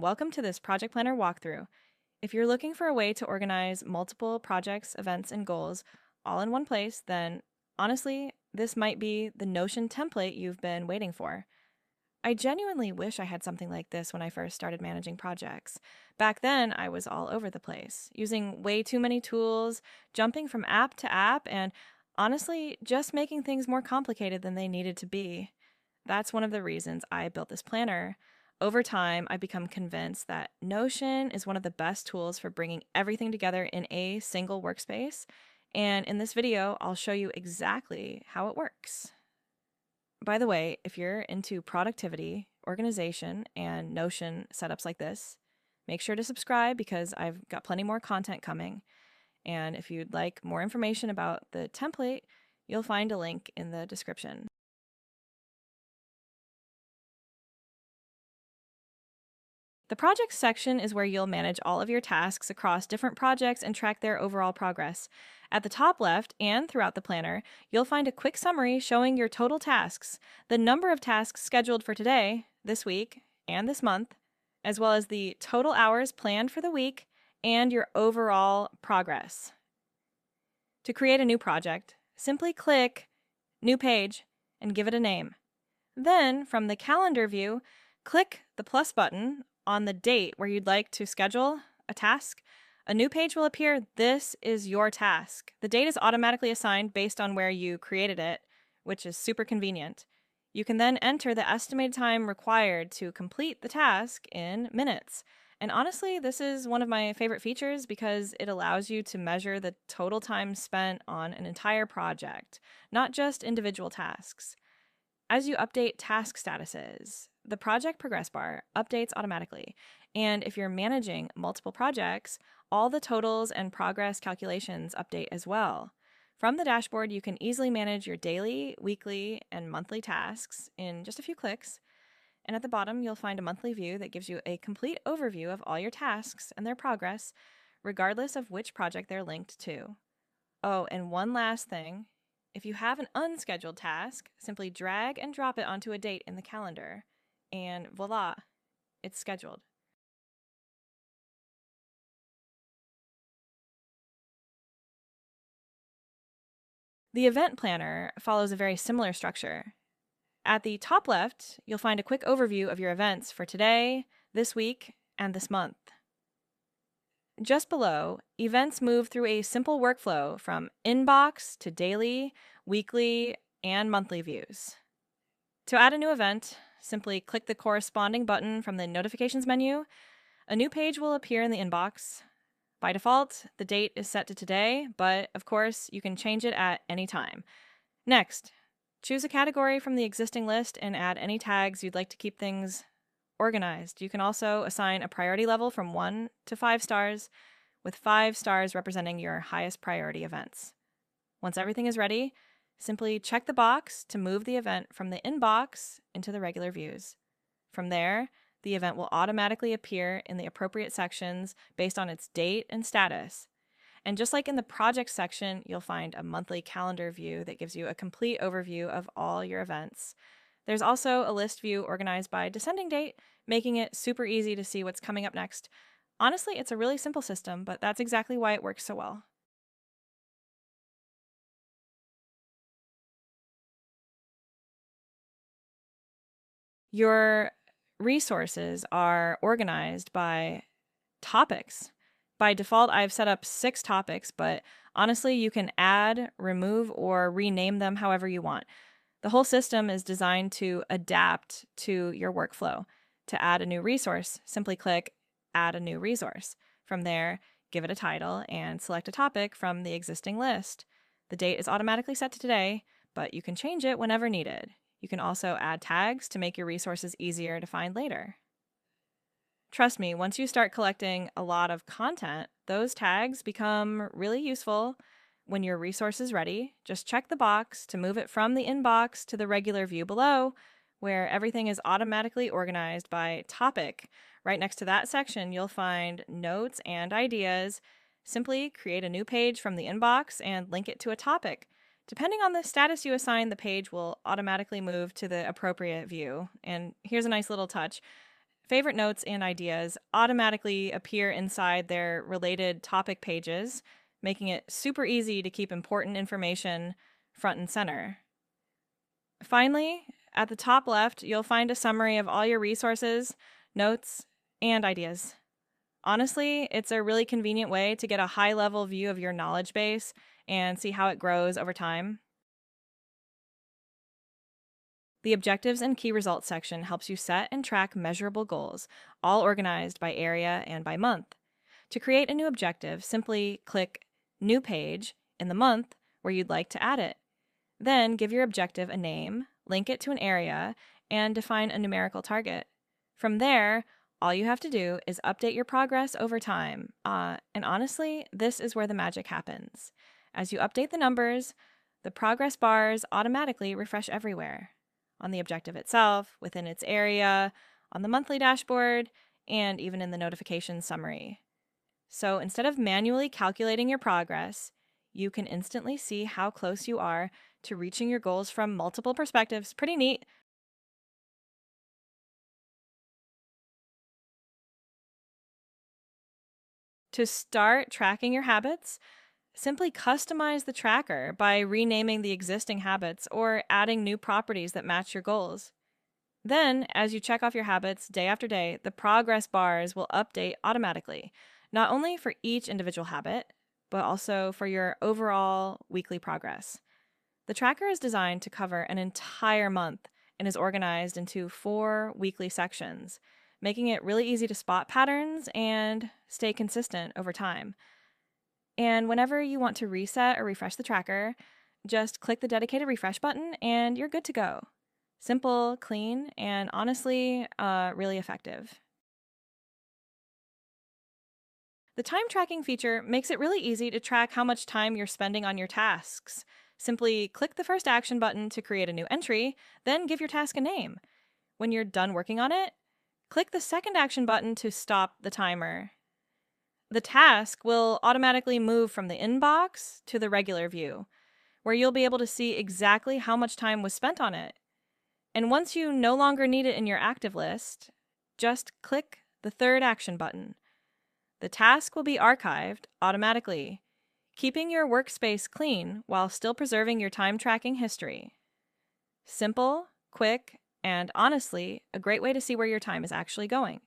welcome to this Project Planner walkthrough. If you're looking for a way to organize multiple projects, events, and goals all in one place, then honestly, this might be the Notion template you've been waiting for. I genuinely wish I had something like this when I first started managing projects. Back then, I was all over the place, using way too many tools, jumping from app to app, and honestly, just making things more complicated than they needed to be. That's one of the reasons I built this planner. Over time, I've become convinced that Notion is one of the best tools for bringing everything together in a single workspace. And in this video, I'll show you exactly how it works. By the way, if you're into productivity, organization, and Notion setups like this, make sure to subscribe because I've got plenty more content coming. And if you'd like more information about the template, you'll find a link in the description. The projects section is where you'll manage all of your tasks across different projects and track their overall progress. At the top left and throughout the planner, you'll find a quick summary showing your total tasks, the number of tasks scheduled for today, this week, and this month, as well as the total hours planned for the week and your overall progress. To create a new project, simply click New Page and give it a name. Then, from the calendar view, click the plus button on the date where you'd like to schedule a task. A new page will appear. This is your task. The date is automatically assigned based on where you created it, which is super convenient. You can then enter the estimated time required to complete the task in minutes. And honestly, this is one of my favorite features because it allows you to measure the total time spent on an entire project, not just individual tasks. As you update task statuses, the project progress bar updates automatically. And if you're managing multiple projects, all the totals and progress calculations update as well. From the dashboard, you can easily manage your daily, weekly, and monthly tasks in just a few clicks. And at the bottom, you'll find a monthly view that gives you a complete overview of all your tasks and their progress, regardless of which project they're linked to. Oh, and one last thing. If you have an unscheduled task, simply drag and drop it onto a date in the calendar, and voila, it's scheduled. The event planner follows a very similar structure. At the top left, you'll find a quick overview of your events for today, this week, and this month. Just below, events move through a simple workflow from inbox to daily, weekly, and monthly views. To add a new event, simply click the corresponding button from the notifications menu. A new page will appear in the inbox. By default, the date is set to today, but of course, you can change it at any time. Next, choose a category from the existing list and add any tags you'd like to keep things organized. You can also assign a priority level from 1 to 5 stars, with 5 stars representing your highest priority events. Once everything is ready, simply check the box to move the event from the inbox into the regular views. From there, the event will automatically appear in the appropriate sections based on its date and status. And just like in the project section, you'll find a monthly calendar view that gives you a complete overview of all your events. There's also a list view organized by descending date, making it super easy to see what's coming up next. Honestly, it's a really simple system, but that's exactly why it works so well. Your resources are organized by topics. By default, I've set up 6 topics, but honestly, you can add, remove, or rename them however you want. The whole system is designed to adapt to your workflow. To add a new resource, simply click Add a New Resource. From there, give it a title and select a topic from the existing list. The date is automatically set to today, but you can change it whenever needed. You can also add tags to make your resources easier to find later. Trust me, once you start collecting a lot of content, those tags become really useful. When your resource is ready, just check the box to move it from the inbox to the regular view below, where everything is automatically organized by topic. Right next to that section, you'll find notes and ideas. Simply create a new page from the inbox and link it to a topic. Depending on the status you assign, the page will automatically move to the appropriate view. And here's a nice little touch. favorite notes and ideas automatically appear inside their related topic pages, making it super easy to keep important information front and center. Finally, at the top left, you'll find a summary of all your resources, notes, and ideas. Honestly, it's a really convenient way to get a high-level view of your knowledge base and see how it grows over time. The Objectives and Key Results section helps you set and track measurable goals, all organized by area and by month. To create a new objective, simply click New Page in the month where you'd like to add it. Then give your objective a name, link it to an area, and define a numerical target. From there, all you have to do is update your progress over time. And honestly, this is where the magic happens. As you update the numbers, the progress bars automatically refresh everywhere. On the objective itself, within its area, on the monthly dashboard, and even in the notification summary. So instead of manually calculating your progress, you can instantly see how close you are to reaching your goals from multiple perspectives. Pretty neat. To start tracking your habits, simply customize the tracker by renaming the existing habits or adding new properties that match your goals. Then, as you check off your habits day after day, the progress bars will update automatically, not only for each individual habit, but also for your overall weekly progress. The tracker is designed to cover an entire month and is organized into 4 weekly sections, making it really easy to spot patterns and stay consistent over time. And whenever you want to reset or refresh the tracker, just click the dedicated refresh button and you're good to go. Simple, clean, and honestly, really effective. The time tracking feature makes it really easy to track how much time you're spending on your tasks. Simply click the first action button to create a new entry, then give your task a name. When you're done working on it, click the second action button to stop the timer. The task will automatically move from the inbox to the regular view, where you'll be able to see exactly how much time was spent on it. And once you no longer need it in your active list, just click the third action button. The task will be archived automatically, keeping your workspace clean while still preserving your time tracking history. Simple, quick, and honestly, a great way to see where your time is actually going.